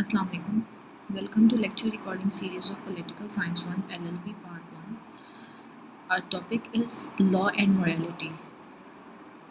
Assalamu alaikum. Welcome to lecture recording series of Political Science 1 LLB Part 1. Our topic is Law and Morality.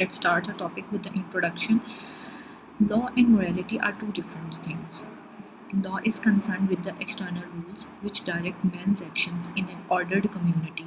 Let's start our topic with the introduction. Law and morality are two different things. Law is concerned with the external rules which direct men's actions in an ordered community.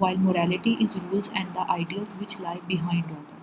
While morality is rules and the ideals which lie behind order.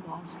laws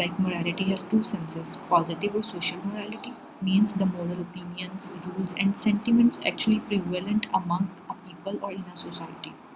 Like morality has two senses, positive or social morality means the moral opinions, rules and sentiments actually prevalent among a people or in a society.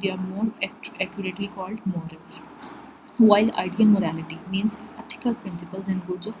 They are more accurately called morals. While ideal morality means ethical principles and goods of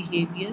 behavior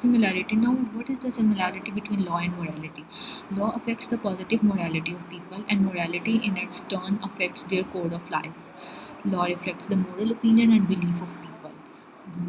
Similarity. Now, what is the similarity between law and morality? Law affects the positive morality of people, and morality in its turn affects their code of life. Law reflects the moral opinion and belief of people.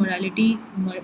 morality,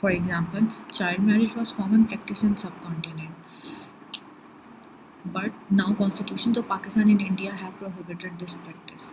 For example, child marriage was common practice in subcontinent, but now constitutions of Pakistan and India have prohibited this practice.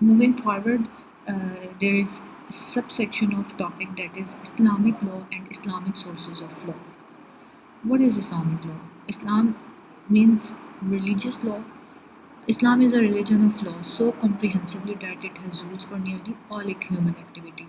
Moving forward, there is a subsection of topic that is Islamic law and Islamic sources of law. What is Islamic law? Islam means religious law. Islam is a religion of law so comprehensively that it has rules for nearly all human activity.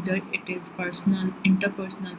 Either it is personal, interpersonal,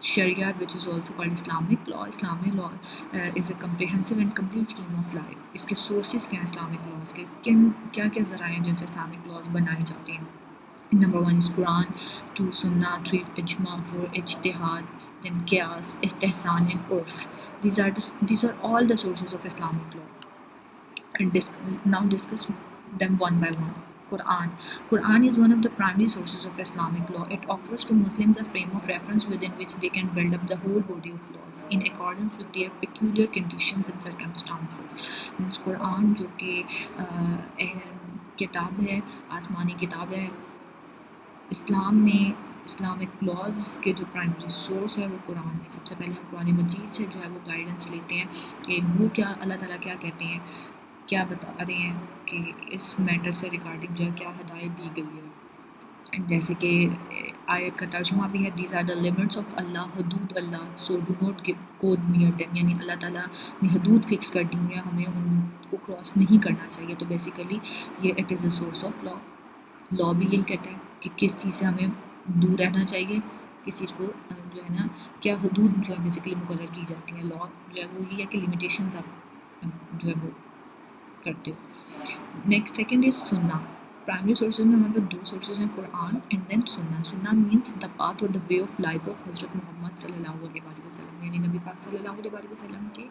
Shariat, which is also called Islamic law. Islamic law is a comprehensive and complete scheme of life. اس کے sources کیا ہیں Islamic laws کے، کیا کیا ذرائع ہیں جن سے اسلامک لاز بنائے جاتے ہیں. Number 1 is Quran, 2 Sunnah, 3 Ijma, 4 Ijtihad, then Qiyas, Istihsan and Urf. These are all the sources of Islamic law. And now discuss them one by one. Quran is one of the primary sources of Islamic law. It offers to Muslims a frame of reference within which they can build up the whole body of laws in accordance with their peculiar conditions and circumstances. Means قرآن جو کہ کتاب ہے، آسمانی کتاب ہے. اسلام میں Islamic laws کے جو پرائمری سورس ہے وہ قرآن ہے. سب سے پہلے ہم قرآن مجید سے جو ہے وہ گائیڈنس لیتے ہیں کہ وہ کیا اللہ تعالیٰ کیا کہتے ہیں، کیا بتا رہے ہیں کہ اس میٹر سے ریگارڈنگ جو ہے کیا ہدایت دی گئی ہے. جیسے کہ آیت کا ترجمہ بھی ہے these are the limits of Allah, حدود اللہ، so do not go near them. یعنی اللہ تعالیٰ نے حدود فکس کر دی ہیں، ہمیں ان کو کراس نہیں کرنا چاہیے. تو بیسیکلی یہ it is a source of law. Law بھی یہی کہتا ہے کہ کس چیز سے ہمیں دور رہنا چاہیے، کس چیز کو جو ہے نا کیا حدود جو ہے بیسیکلی مقرر کی جاتی ہیں. لا جو ہے وہ یہ ہے کہ لیمیٹیشنز آپ جو ہے وہ کرتے ہو. نیکسٹ سیکنڈ از سننا. پرائمری سورسز میں ہمارے پاس 2 سورسز ہیں، قرآن اینڈ دین سننا. سننا مینس دا پاتھ اور دا وے آف لائف آف حضرت محمد صلی اللہ علیہ وآلہ وسلم، یعنی نبی پاک صلی اللہ علیہ وآلہ وسلم کے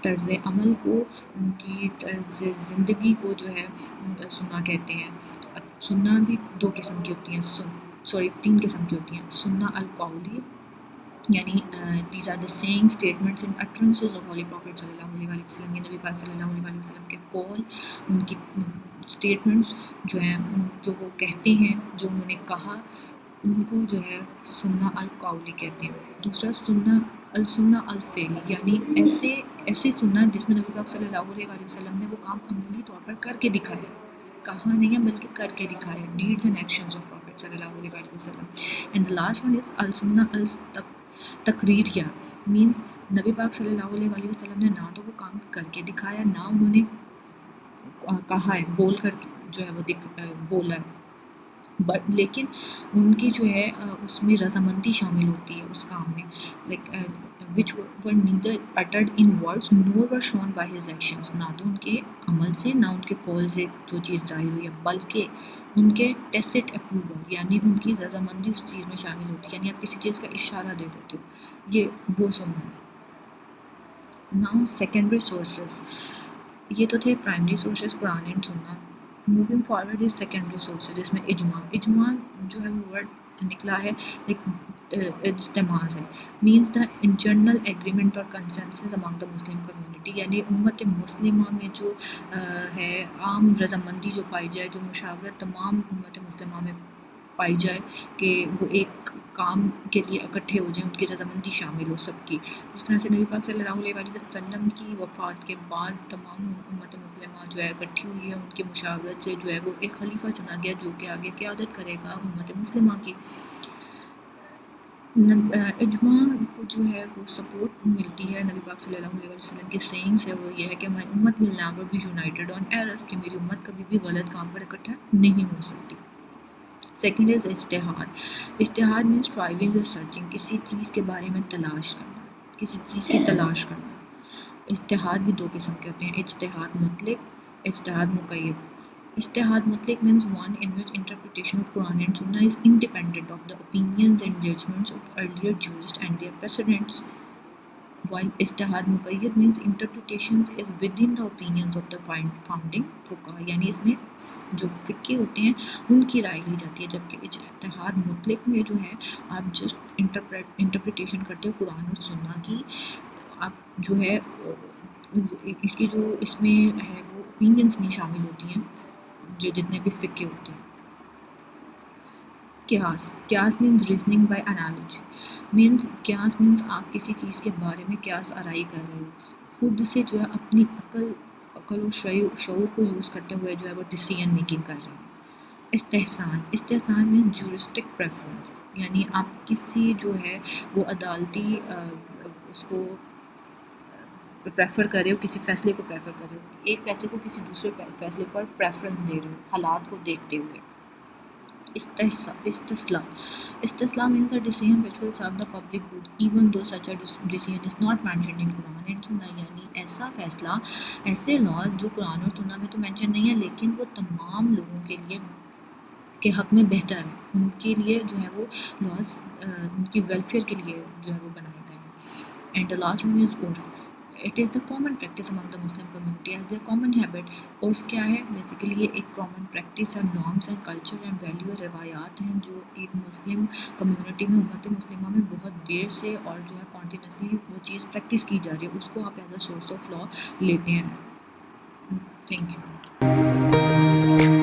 طرز عمل کو، ان کی طرز زندگی کو جو ہے سننا کہتے ہیں. اب سننا بھی 2 قسم کی ہوتی ہیں، 3 قسم کی ہوتی ہیں. سننا القولی، یعنی these are the sayings statements and utterances of holy prophet صلی اللہ علیہ وآلہ وسلم. یہ نبی پاک صلی اللہ علیہ وآلہ وسلم کے قول، ان کی اسٹیٹمنٹس جو ہیں، جو وہ کہتے ہیں، جو انہوں نے کہا، ان کو جو ہے سننا القولی کہتے ہیں. دوسرا سننا الفعلی، یعنی ایسے سننا جس میں نبی پاک صلی اللہ علیہ وآلہ وسلم نے وہ کام عملی طور پر کر کے دکھایا، کہا نہیں ہے بلکہ کر کے دکھایا. Deeds and actions of prophet صلی اللہ علیہ وآلہ وسلم. And the last one is السنہ تقریر. کیا مینس نبی پاک صلی اللہ علیہ وآلہ وسلم نے نہ تو وہ کام کر کے دکھایا، نہ انہوں نے کہا ہے بول کر جو ہے وہ بولا ہے، بٹ لیکن ان کی جو ہے اس میں رضامندی شامل ہوتی ہے اس کام میں. Like which were neither uttered in words nor were shown by his actions. نہ تو ان کے عمل سے نہ ان کے قول سے جو چیز ظاہر ہوئی ہے، بلکہ ان کے ٹیسٹ اپروول، یعنی ان کی رضامندی اس چیز میں شامل ہوتی ہے. یعنی آپ کسی چیز کا اشارہ دے دیتے ہو، یہ وہ سننا ہے. ناؤ سیکنڈری سورسز، یہ تو تھے پرائمری سورسز قرآن اینڈ سننا. Moving forward is secondary sources, جس میں اجماع جو ہے وہ ورڈ نکلا ہے ایک اجتماع سے. مینس دا انٹرنل ایگریمنٹ اور consensus among the Muslim community, یعنی امت مسلمہ میں جو ہے عام رضامندی جو پائی جائے، جو مشاورت تمام امت مسلمہ میں پائی جائے کہ وہ ایک کام کے لیے اکٹھے ہو جائیں، ان کی رضامندی شامل ہو سب کی. جس طرح سے نبی پاک صلی اللہ علیہ وآلہ وسلم کی وفات کے بعد تمام امت مسلمہ جو ہے اکٹھی ہوئی ہے، ان کی مشاورت سے جو ہے وہ ایک خلیفہ چنا گیا جو کہ آگے قیادت کرے گا امت مسلمہ کی. اجماع کو جو ہے وہ سپورٹ ملتی ہے نبی پاک صلی اللہ علیہ وسلم کے سینگ سے. وہ یہ ہے کہ مائی امت will never be united on error، کہ میری امت کبھی بھی غلط کام پر اکٹھا نہیں ہو سکتی. سیکنڈ از اجتہاد. اجتہاد مینس ٹرائیونگ اور سرچنگ، کسی چیز کے بارے میں تلاش کرنا، کسی چیز کی تلاش کرنا. اجتہاد بھی 2 قسم کے ہوتے ہیں، اجتہاد مطلق، اجتہاد مقید. اجتہاد مطلق means one in which interpretation of Quran and Sunnah is independent of the opinions and judgments of earlier jurists and their precedents. While اجتہاد مقید means interpretation is within the opinions of the founding fuqaha، یعنی اس میں جو فقہ ہوتے ہیں ان کی رائے لی جاتی ہے. جبکہ اجتہاد مطلق میں جو ہے آپ جسٹ انٹرپریٹیشن کرتے ہو قرآن اور سنہ کی. آپ جو ہے اس کی جو اس میں ہے وہ opinions نہیں شامل ہوتی ہیں جو جتنے بھی فقہ ہوتے ہیں. قیاس مینس ریزننگ بائی انالوجی. قیاس مینس آپ کسی چیز کے بارے میں قیاس آرائی کر رہے ہو، خود سے جو ہے اپنی عقل اور شعور کو یوز کرتے ہوئے جو ہے وہ ڈیسیژن میکنگ کر رہے ہیں. استحسان مینس جورسٹک پریفرنس، یعنی آپ کسی جو ہے وہ عدالتی اس کو پریفر کر رہے ہو، کسی فیصلے کو پریفر کر رہے ہو، ایک فیصلے کو کسی دوسرے فیصلے پر پریفرنس دے رہے ہو حالات کو دیکھتے ہوئے. Istisla means a decision which will serve the public good even though such a decision is not mentioned in Quran and Sunnah. یعنی ایسا فیصلہ، ایسے لاز جو قرآن اور سنہ میں تو مینشن نہیں ہے لیکن وہ تمام لوگوں کے لیے کے حق میں بہتر ہے، ان کے لیے جو ہے وہ لاز ان کی ویلفیئر کے لیے جو ہے وہ بنائے گئے ہیں. And the last one is عرف. It is the common practice among the Muslim community as their common habit. عرف کیا ہے؟ بیسیکلی یہ ایک کامن پریکٹس ہے، نارمس ہیں، کلچر اینڈ ویلیو اور روایات ہیں جو ایک مسلم کمیونٹی میں، امت مسلمہ میں بہت دیر سے اور جو ہے کنٹینیوسلی وہ چیز پریکٹس کی جا رہی ہے، اس کو آپ ایز اے سورس آف لا لیتے ہیں. Thank you.